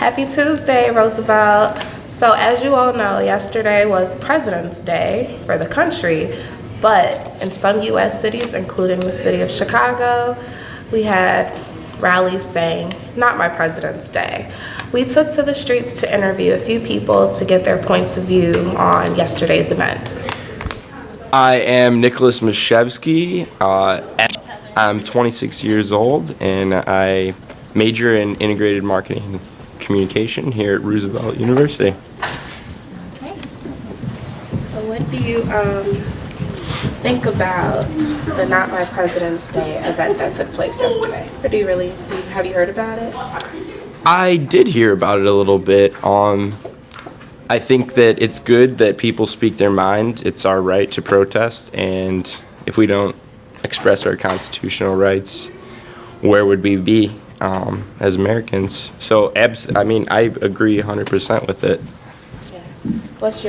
Happy Tuesday, Roosevelt. So as you all know, yesterday was President's Day for the country, but in some U.S. cities, including the city of Chicago, we had rallies saying, "Not my President's Day." We took to the streets to interview a few people to get their points of view on yesterday's event. I am Nicholas Mashevsky. I'm 26 years old, and I major in integrated marketing and communication here at Roosevelt University. Okay. So what do you think about the Not My President's Day event that took place yesterday? Or have you heard about it? I did hear about it a little bit. I think that it's good that people speak their mind. It's our right to protest, and if we don't express our constitutional rights, where would we be as Americans? So, I agree 100% with it. Yeah. What's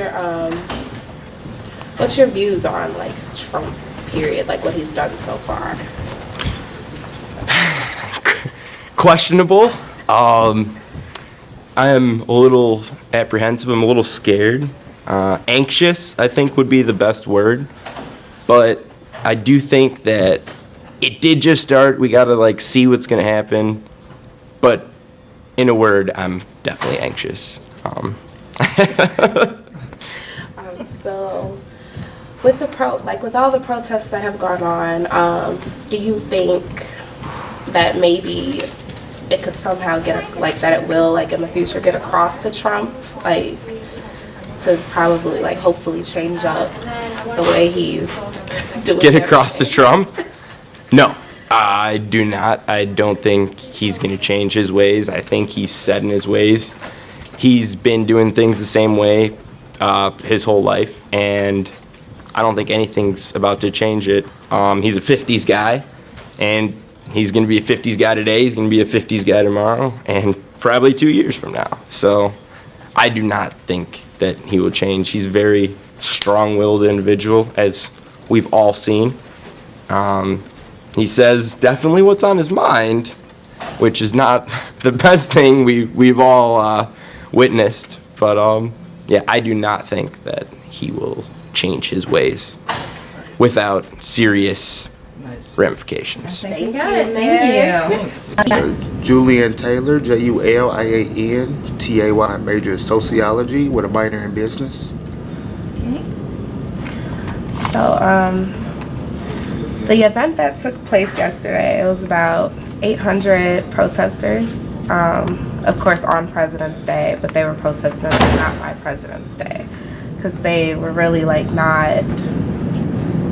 your views on Trump? Period, what he's done so far. Questionable. I am a little apprehensive. I'm a little scared. Anxious, I think, would be the best word. But I do think that it did just start. We got to see what's going to happen. But in a word, I'm definitely anxious. So with all the protests that have gone on, do you think that maybe it could somehow get that it will in the future get across to Trump, to probably hopefully change up the way he's doing Get across to Trump? No, I do not. I don't think he's going to change his ways. I think he's set in his ways. He's been doing things the same way his whole life, and I don't think anything's about to change it. He's a 50s guy, and he's going to be a 50s guy today. He's going to be a 50s guy tomorrow, and probably 2 years from now. So I do not think that he will change. He's a very strong-willed individual, as we've all seen. He says definitely what's on his mind, which is not the best thing we've all witnessed. But yeah, I do not think that he will change his ways without serious ramifications. Thank you. Yes. Julian Taylor, Juliantay, major in sociology with a minor in business. Okay. So, the event that took place yesterday, it was about 800 protesters, of course on President's Day, but they were protesting Not My President's Day, because they were really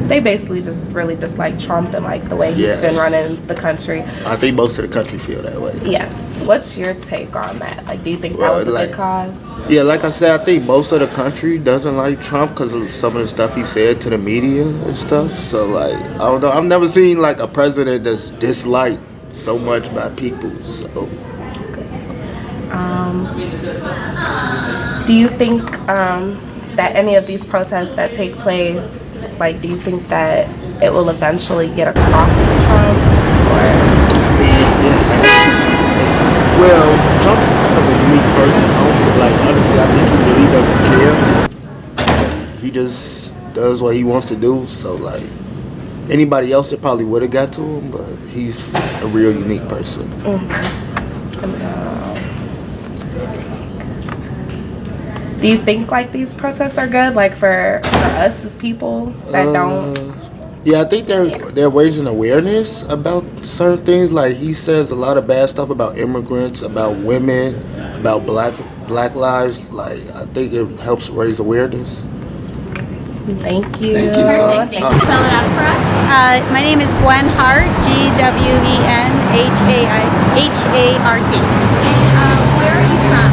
they basically just really dislike Trump and the way he's been running the country. I think most of the country feel that way. Yes. What's your take on that? Do you think that was a good cause? Yeah, like I said, I think most of the country doesn't like Trump because of some of the stuff he said to the media and stuff. So I don't know. I've never seen a president that's disliked so much by people. So. Do you think that any of these protests that take place, do you think that it will eventually get across to Trump? Or? Well, Trump's kind of a unique person. Honestly, I think he really doesn't care. He just does what he wants to do. So, anybody else, it probably would have got to him, but he's a real unique person. Do you think these protests are good, for us as people that don't? Yeah, I think they're raising awareness about certain things. He says a lot of bad stuff about immigrants, about women, about black lives. I think it helps raise awareness. Thank you. Thank you so much. Spell it out for us. My name is Gwen Hart, GwenHart. Where are you from?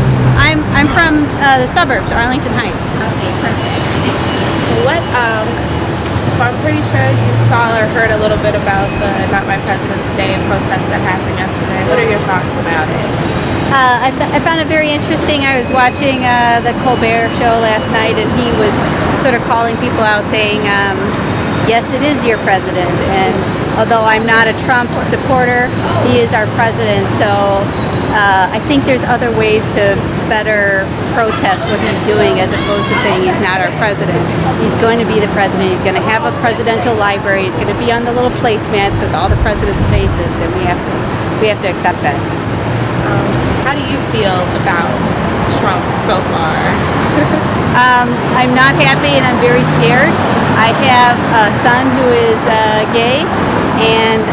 I'm from the suburbs, Arlington Heights. Okay, perfect. So I'm pretty sure you saw or heard a little bit about the Not My President's Day protest that happened yesterday. What are your thoughts about it? I found it very interesting. I was watching the Colbert show last night, and he was sort of calling people out saying, yes, it is your president. And although I'm not a Trump supporter, he is our president. So I think there's other ways to better protest what he's doing as opposed to saying he's not our president. He's going to be the president. He's going to have a presidential library. He's going to be on the little placemats with all the president's faces, and we have to accept that. How do you feel about Trump so far? I'm not happy and I'm very scared. I have a son who is gay, and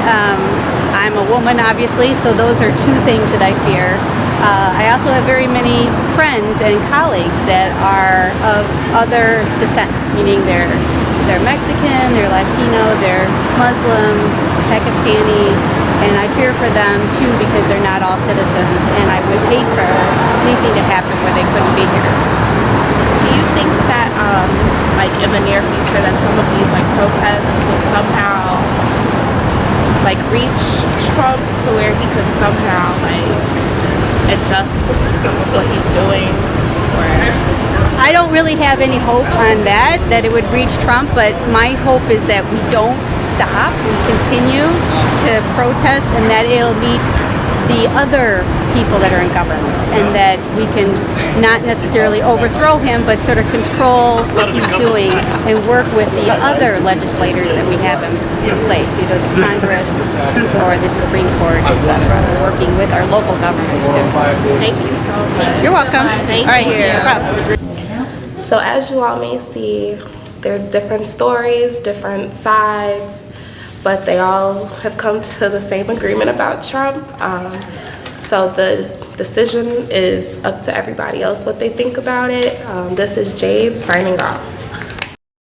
I'm a woman, obviously, so those are two things that I fear. I also have very many friends and colleagues that are of other descents, meaning they're Mexican, they're Latino, they're Muslim, Pakistani, and I fear for them too because they're not all citizens, and I would hate for anything to happen where they couldn't be here. Do you think that, like in the near future, that some of these like protests would somehow like reach Trump to where he could somehow like adjust some of what he's doing? Or I don't really have any hope on that it would reach Trump, but my hope is that we don't stop, we continue to protest, and that it'll meet the other people that are in government, and that we can not necessarily overthrow him, but sort of control what he's doing and work with the other legislators that we have in place, either the Congress or the Supreme Court, etc., working with our local governments too. thank you so much. You're welcome. Thank All right, you. no problem. So as you all may see, there's different stories, different sides, but they all have come to the same agreement about Trump. So the decision is up to everybody else what they think about it. This is Jayde signing off.